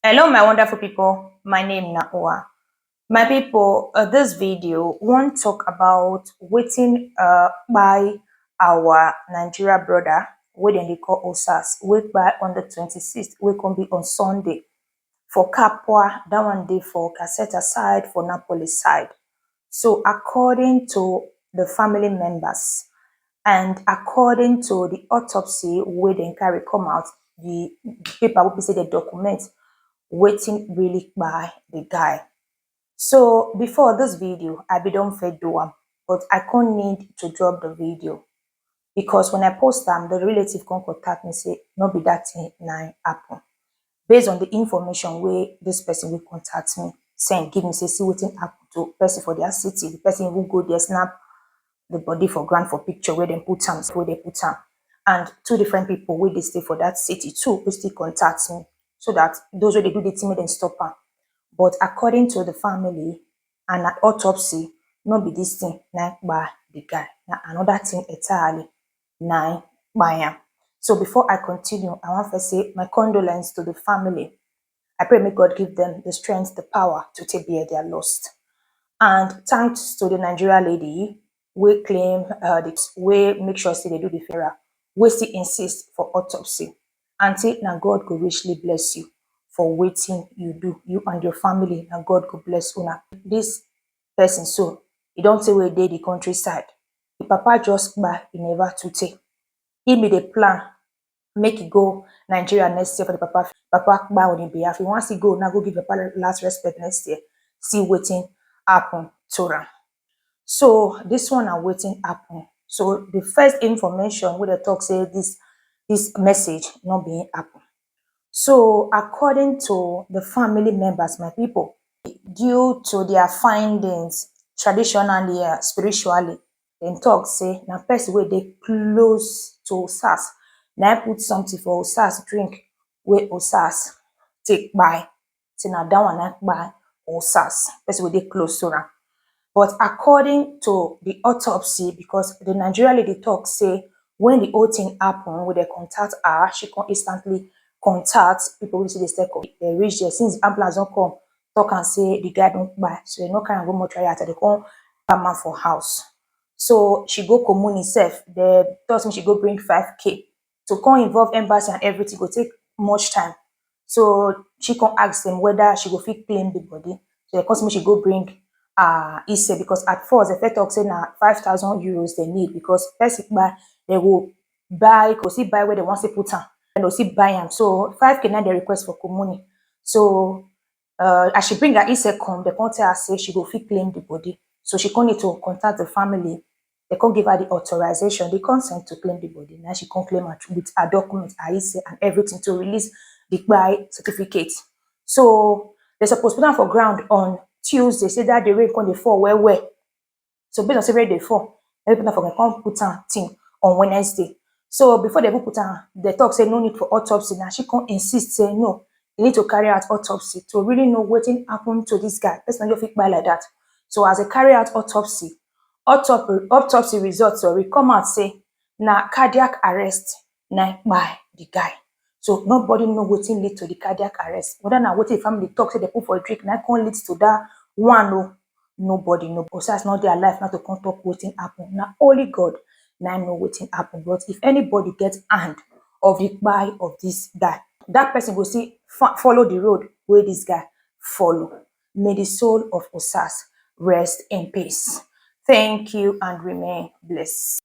Hello, my wonderful people. My name na Oa. My people, this video won't talk about waiting by our Nigeria brother, wey dem dey call Osas, wait by on the 26th, wey can be on Sunday for Kapwa, that one day for Cassetta side, for Napoli side. So according to the family members and according to the autopsy wey dem carry come out, the paper wey be say the document waiting really by the guy. So before this video, I be don fed do am, but I can't need to drop the video because when I post them, the relative can contact me say no be that thing na happen. Based on the information where this person will contact me, send give me say see wetin happen to person for their city. The person who go there snap the body for ground for picture where they put am, where they put am, and two different people wey dey stay for that city too who still contact me so that those wey dey do the thing make dem stop am. But according to the family and an autopsy, no be this thing na by the guy, na another thing entirely na by am. So before I continue, I want to say my condolence to the family. I pray may God give them the strength, the power to take bear their loss. And thanks to the Nigeria lady, we claim this, we make sure say they do the funeral, we still insist for autopsy. And say now God go richly bless you for waiting you do, you and your family, and God go bless una. This person so, he don't say where they the countryside. The papa just buy, he never to take. He made a plan, make it go Nigeria next year for the papa. Papa buy on him behalf. He wants to go now, go give papa last respect next year. See waiting happen to am. So this one are waiting happen. So the first information where they talk say this message not being happen. So according to the family members, my people, due to their findings traditionally spiritually, dem talk say na person wey dey close to Osas na put something for Osas drink wey Osas take buy. Say na that one na buy Osas, person wey dey close to am. But according to the autopsy, because the Nigerian lady talk say when the whole thing happen, when they contact her, she can instantly contact people who see the step they reach there. Since the ambulance don't come, talk and say the guy don't buy. So they no kind of go more try after they come man for house. So she go commune itself. They told me she go bring 5K. So come involve embassy and everything go take much time. So she can ask them whether she go fit claim the body. So they cost me she go bring ise because at first the first talk say na 5,000 euros they need because person buy they will buy go see buy where they want to put am and they'll see buy am. So 5K now they request for commune. So as she bring her ise come, they can't tell her say she go fit claim the body. So she can't need to contact the family. They can't give her the authorization, the consent to claim the body. Now she can't claim her with her documents, her ise and everything to release the buy certificate. So they supposed to put am for ground on Tuesday, say that the rain come dey fall well. So based on say rain dey fall, every people come put am thing on Wednesday. So before they even put am, they talk say no need for autopsy. Now she come insist say no, you need to carry out autopsy to really know wetin happen to this guy. Person no fit buy like that. So as they carry out autopsy results come out say na cardiac arrest na by the guy. So nobody know wetin lead to the cardiac arrest. Whether na wetin the family talk say they put for drink na come lead to that one. No, nobody know. Osas not their life not to come talk wetin happen. Now only God now know wetin happen. But if anybody gets hand of the buy of this guy, that person will see follow the road where this guy follow. May the soul of Osas rest in peace. Thank you and remain blessed.